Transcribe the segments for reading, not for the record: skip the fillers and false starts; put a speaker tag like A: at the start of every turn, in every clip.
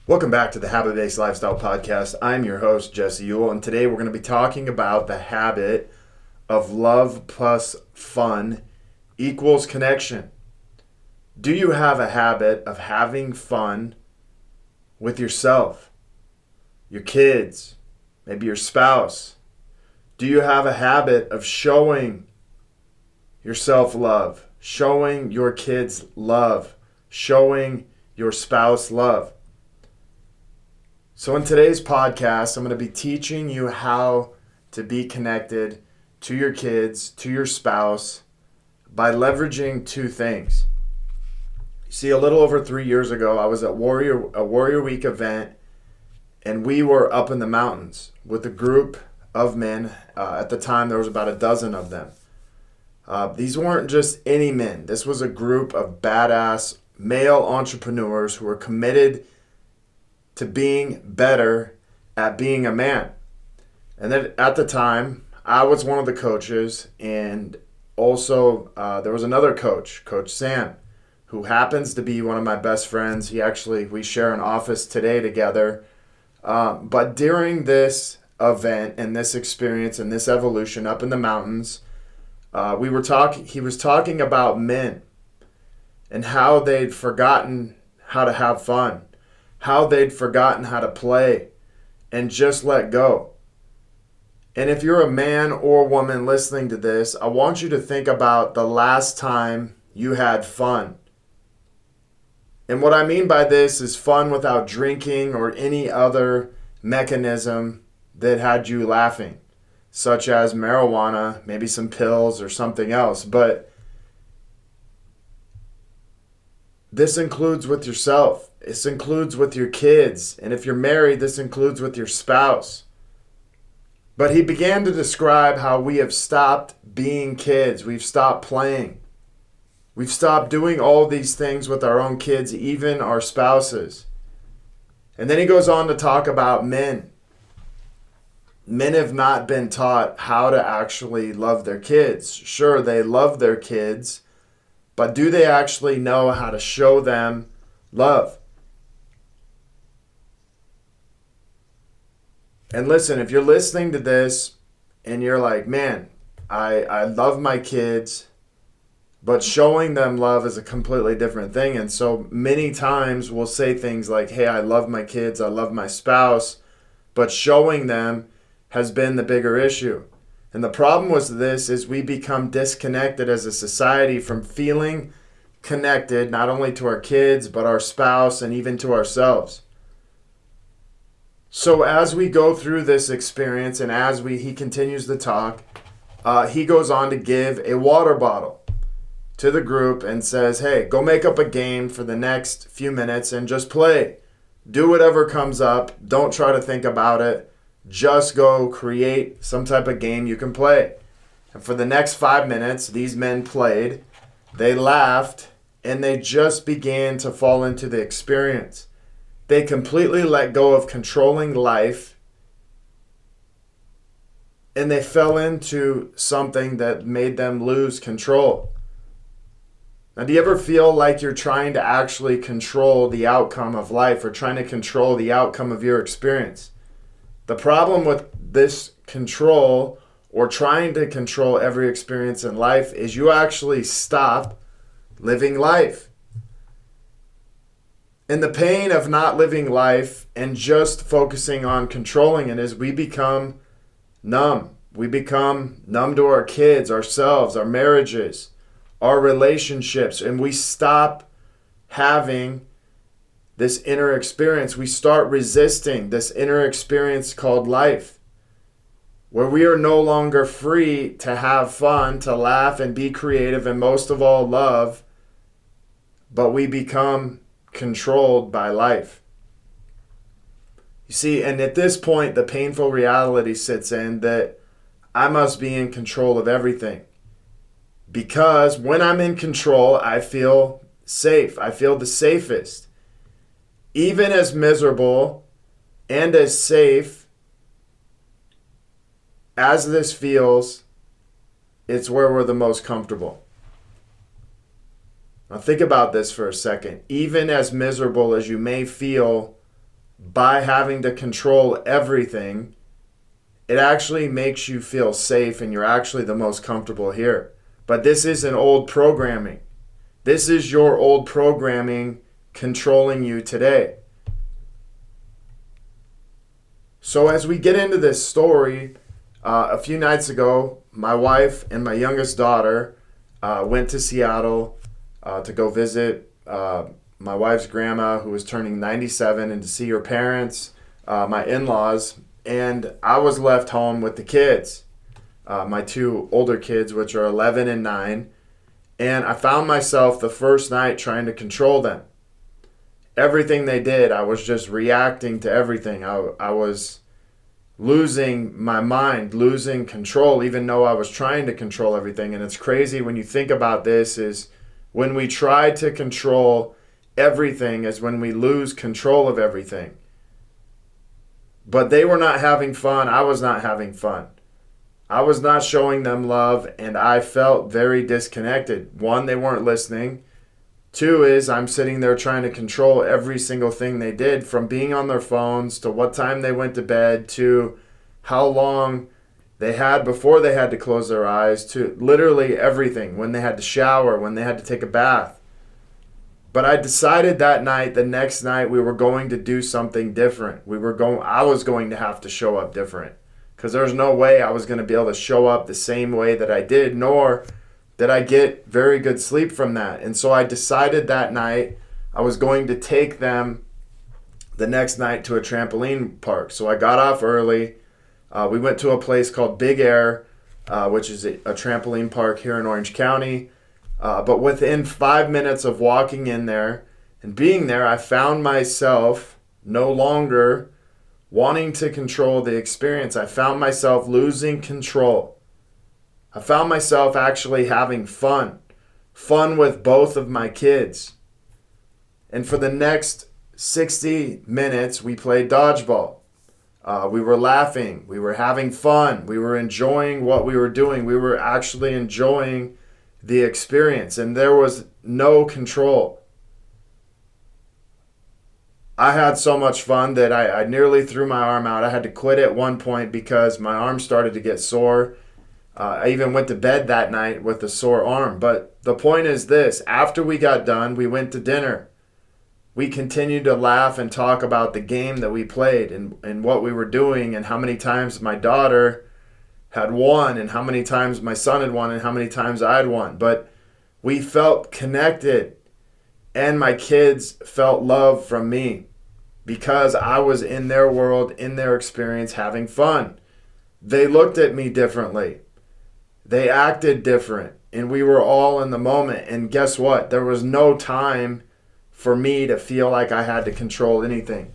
A: Welcome back to the Habit-Based Lifestyle Podcast. I'm your host, Jesse Ewell, and today we're going to be talking about the habit of love plus fun equals connection. Do you have a habit of having fun with yourself, your kids, maybe your spouse? Do you have a habit of showing yourself love, showing your kids love, showing your spouse love? So in today's podcast, I'm going to be teaching you how to be connected to your kids, to your spouse, by leveraging two things. You see, a little over 3 years ago, I was at a Warrior Week event, and we were up in the mountains with a group of men. At the time, there was about a dozen of them. These weren't just any men. This was a group of badass male entrepreneurs who were committed to being better at being a man. And then at the time, I was one of the coaches, and also there was another coach, Coach Sam, who happens to be one of my best friends. We share an office today together. But during this event and this experience and this evolution up in the mountains, he was talking about men and how they'd forgotten how to have fun, how they'd forgotten how to play and just let go. And if you're a man or woman listening to this, I want you to think about the last time you had fun. And what I mean by this is fun without drinking or any other mechanism that had you laughing, such as marijuana, maybe some pills or something else. But this includes with yourself. This includes with your kids. And if you're married, this includes with your spouse. But he began to describe how we have stopped being kids. We've stopped playing. We've stopped doing all these things with our own kids, even our spouses. And then he goes on to talk about men. Men have not been taught how to actually love their kids. Sure, they love their kids, but do they actually know how to show them love? And listen, if you're listening to this and you're like, man, I love my kids, but showing them love is a completely different thing. And so many times we'll say things like, hey, I love my kids, I love my spouse, but showing them has been the bigger issue. And the problem with this is we become disconnected as a society from feeling connected not only to our kids, but our spouse and even to ourselves. So as we go through this experience and as he continues to talk, he goes on to give a water bottle to the group and says, hey, go make up a game for the next few minutes and just play. Do whatever comes up. Don't try to think about it. Just go create some type of game you can play. And for the next 5 minutes, these men played, they laughed, and they just began to fall into the experience. They completely let go of controlling life, and they fell into something that made them lose control. Now, do you ever feel like you're trying to actually control the outcome of life or trying to control the outcome of your experience? The problem with this control or trying to control every experience in life is you actually stop living life. And the pain of not living life and just focusing on controlling it is we become numb. We become numb to our kids, ourselves, our marriages, our relationships, and we stop having this inner experience. We start resisting this inner experience called life, where we are no longer free to have fun, to laugh and be creative, and most of all, love, but we become controlled by life. You see, and at this point, the painful reality sits in that I must be in control of everything. Because when I'm in control, I feel safe. I feel the safest. Even as miserable and as safe as this feels, it's where we're the most comfortable. Now think about this for a second. Even as miserable as you may feel by having to control everything, it actually makes you feel safe and you're actually the most comfortable here. But this isn't old programming. This is your old programming controlling you today. So as we get into this story, a few nights ago, my wife and my youngest daughter went to Seattle to go visit my wife's grandma, who was turning 97, and to see her parents, my in-laws, and I was left home with the kids, my two older kids, which are 11 and 9, and I found myself the first night trying to control them. Everything they did, I was just reacting to everything. I was losing my mind, losing control, even though I was trying to control everything. And it's crazy when you think about this, is when we try to control everything is when we lose control of everything. But they were not having fun. I was not having fun. I was not showing them love, and I felt very disconnected. One, they weren't listening. Two is I'm sitting there trying to control every single thing they did, from being on their phones to what time they went to bed to how long they had before they had to close their eyes to literally everything, when they had to shower, when they had to take a bath. But I decided that night, the next night, we were going to do something different. I was going to have to show up different, because there's no way I was going to be able to show up the same way that I did, nor did I get very good sleep from that. And so I decided that night I was going to take them the next night to a trampoline park. So I got off early. We went to a place called Big Air, which is a trampoline park here in Orange County. But within 5 minutes of walking in there and being there, I found myself no longer wanting to control the experience. I found myself losing control. I found myself actually having fun with both of my kids. And for the next 60 minutes, we played dodgeball. We were laughing. We were having fun. We were enjoying what we were doing. We were actually enjoying the experience, and there was no control. I had so much fun that I nearly threw my arm out. I had to quit at one point because my arm started to get sore. I even went to bed that night with a sore arm. But the point is this: after we got done, we went to dinner. We continued to laugh and talk about the game that we played and what we were doing, and how many times my daughter had won, and how many times my son had won, and how many times I had won. But we felt connected, and my kids felt love from me because I was in their world, in their experience, having fun. They looked at me differently. They acted different, and we were all in the moment. And guess what? There was no time for me to feel like I had to control anything.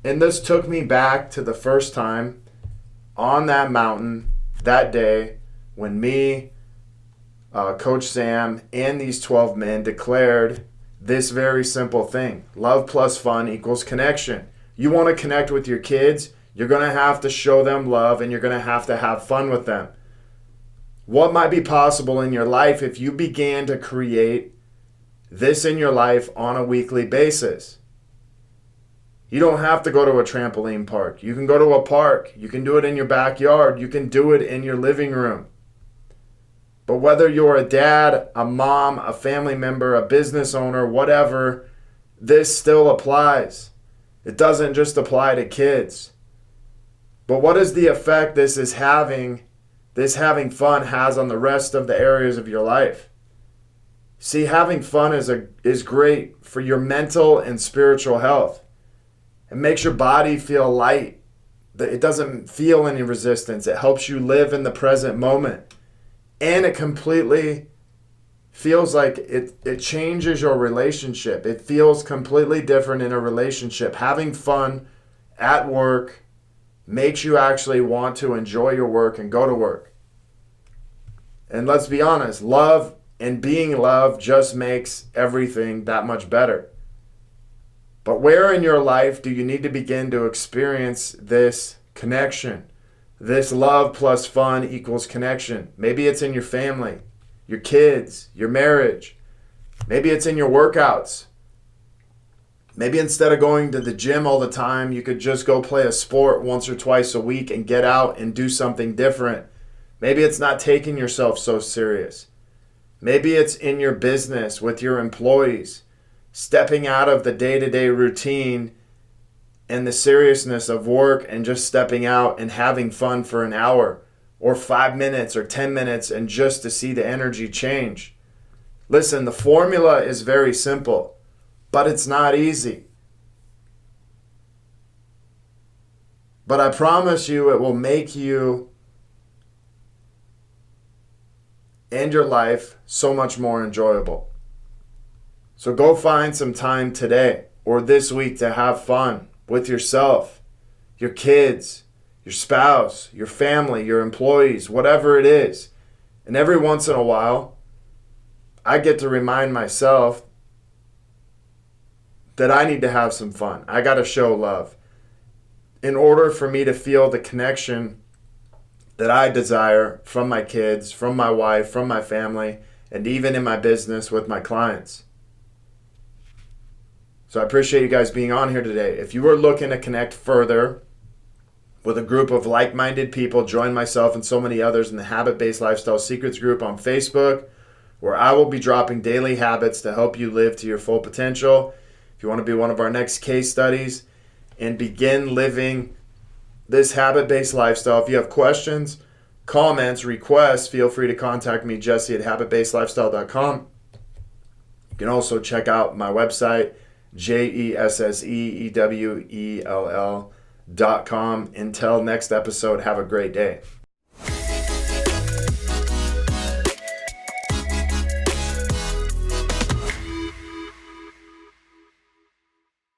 A: And this took me back to the first time on that mountain that day when me, Coach Sam, and these 12 men declared this very simple thing: love plus fun equals connection. You want to connect with your kids, you're going to have to show them love, and you're going to have fun with them. What might be possible in your life if you began to create this in your life on a weekly basis? You don't have to go to a trampoline park. You can go to a park. You can do it in your backyard. You can do it in your living room. But whether you're a dad, a mom, a family member, a business owner, whatever, this still applies. It doesn't just apply to kids. But what is the effect this having fun has on the rest of the areas of your life? See, having fun is great for your mental and spiritual health. It makes your body feel light. It doesn't feel any resistance. It helps you live in the present moment. And it completely feels like it changes your relationship. It feels completely different in a relationship. Having fun at work makes you actually want to enjoy your work and go to work. And let's be honest, love and being loved just makes everything that much better. But where in your life do you need to begin to experience this connection? This love plus fun equals connection. Maybe it's in your family, your kids, your marriage. Maybe it's in your workouts. Maybe instead of going to the gym all the time, you could just go play a sport once or twice a week and get out and do something different. Maybe it's not taking yourself so serious. Maybe it's in your business with your employees, stepping out of the day-to-day routine and the seriousness of work and just stepping out and having fun for an hour or 5 minutes or 10 minutes and just to see the energy change. Listen, the formula is very simple, but it's not easy. But I promise you it will make you and your life so much more enjoyable. So go find some time today or this week to have fun with yourself, your kids, your spouse, your family, your employees, whatever it is. And every once in a while, I get to remind myself that I need to have some fun. I got to show love in order for me to feel the connection that I desire from my kids, from my wife, from my family, and even in my business with my clients. So I appreciate you guys being on here today. If you are looking to connect further with a group of like-minded people, join myself and so many others in the Habit-Based Lifestyle Secrets group on Facebook, where I will be dropping daily habits to help you live to your full potential. If you want to be one of our next case studies and begin living this habit-based lifestyle, if you have questions, comments, requests, feel free to contact me, Jesse at habitbasedlifestyle.com. You can also check out my website, JESSEEWELL.com. Until next episode, have a great day.